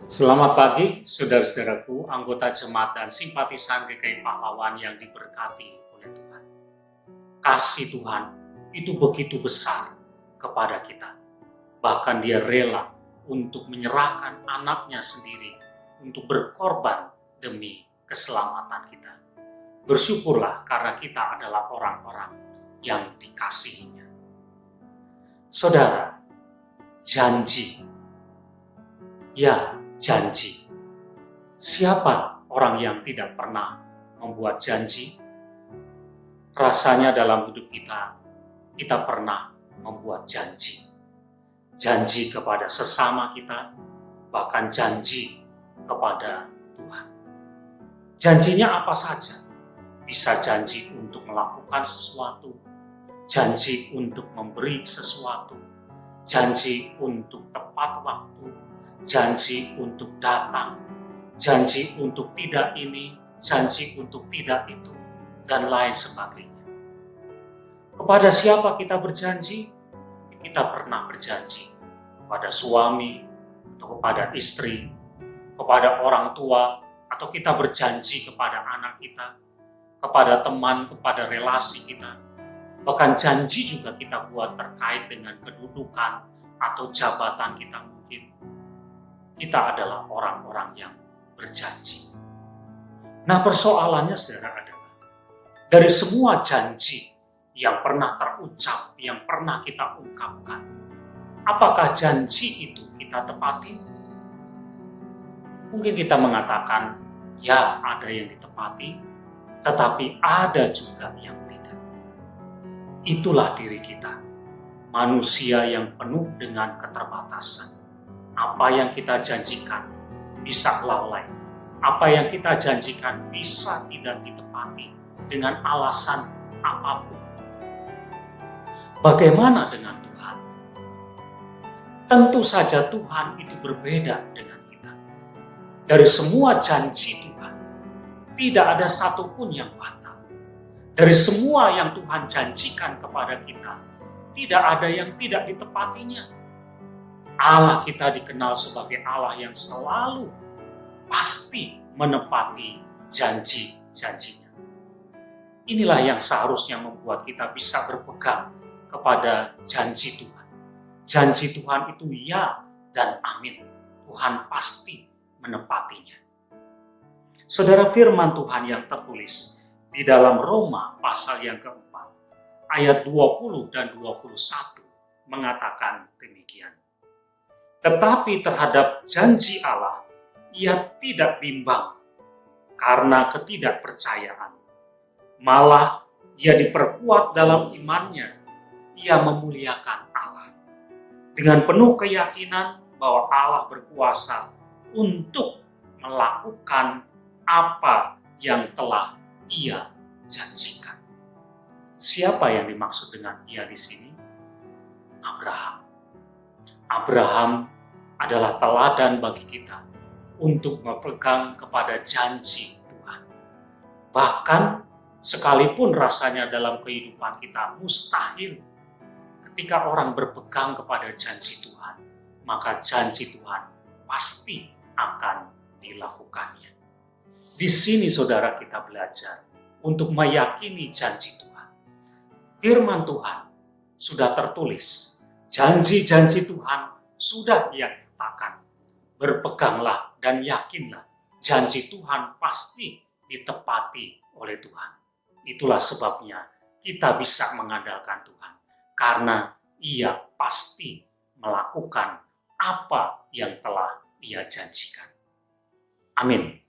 Selamat pagi, saudara-saudaraku, anggota jemaat dan simpatisan GKI Pahlawan yang diberkati oleh Tuhan. Kasih Tuhan itu begitu besar kepada kita. Bahkan Dia rela untuk menyerahkan anaknya sendiri untuk berkorban demi keselamatan kita. Bersyukurlah karena kita adalah orang-orang yang dikasihinya. Saudara, janji. Ya, janji. Siapa orang yang tidak pernah membuat janji? Rasanya dalam hidup kita pernah membuat janji. Janji kepada sesama kita, bahkan janji kepada Tuhan. Janjinya apa saja? Bisa janji untuk melakukan sesuatu, janji untuk memberi sesuatu, janji untuk tepat waktu, janji untuk datang, janji untuk tidak ini, janji untuk tidak itu, dan lain sebagainya. Kepada siapa kita berjanji? Kita pernah berjanji kepada suami, atau kepada istri, kepada orang tua, atau kita berjanji kepada anak kita, kepada teman, kepada relasi kita. Bahkan janji juga kita buat terkait dengan kedudukan atau jabatan kita mungkin. Kita adalah orang-orang yang berjanji. Nah, persoalannya saudara adalah dari semua janji yang pernah terucap, yang pernah kita ungkapkan, apakah janji itu kita tepati? Mungkin kita mengatakan, ya ada yang ditepati, tetapi ada juga yang tidak. Itulah diri kita, manusia yang penuh dengan keterbatasan. Apa yang kita janjikan bisa lalai. Apa yang kita janjikan bisa tidak ditepati dengan alasan apapun. Bagaimana dengan Tuhan? Tentu saja Tuhan itu berbeda dengan kita. Dari semua janji Tuhan, tidak ada satupun yang batal. Dari semua yang Tuhan janjikan kepada kita, tidak ada yang tidak ditepatinya. Allah kita dikenal sebagai Allah yang selalu pasti menepati janji-janjinya. Inilah yang seharusnya membuat kita bisa berpegang kepada janji Tuhan. Janji Tuhan itu ya dan amin. Tuhan pasti menepatinya. Saudara, firman Tuhan yang tertulis di dalam Roma pasal yang keempat, ayat 20 dan 21 mengatakan demikian. Tetapi terhadap janji Allah, ia tidak bimbang karena ketidakpercayaan. Malah ia diperkuat dalam imannya, ia memuliakan Allah. Dengan penuh keyakinan bahwa Allah berkuasa untuk melakukan apa yang telah ia janjikan. Siapa yang dimaksud dengan ia di sini? Abraham. Abraham adalah teladan bagi kita untuk berpegang kepada janji Tuhan. Bahkan sekalipun rasanya dalam kehidupan kita mustahil, ketika orang berpegang kepada janji Tuhan, maka janji Tuhan pasti akan dilakukannya. Di sini saudara kita belajar untuk meyakini janji Tuhan. Firman Tuhan sudah tertulis, janji-janji Tuhan sudah Dia katakan. Berpeganglah dan yakinlah, janji Tuhan pasti ditepati oleh Tuhan. Itulah sebabnya kita bisa mengandalkan Tuhan, karena Ia pasti melakukan apa yang telah Ia janjikan. Amin.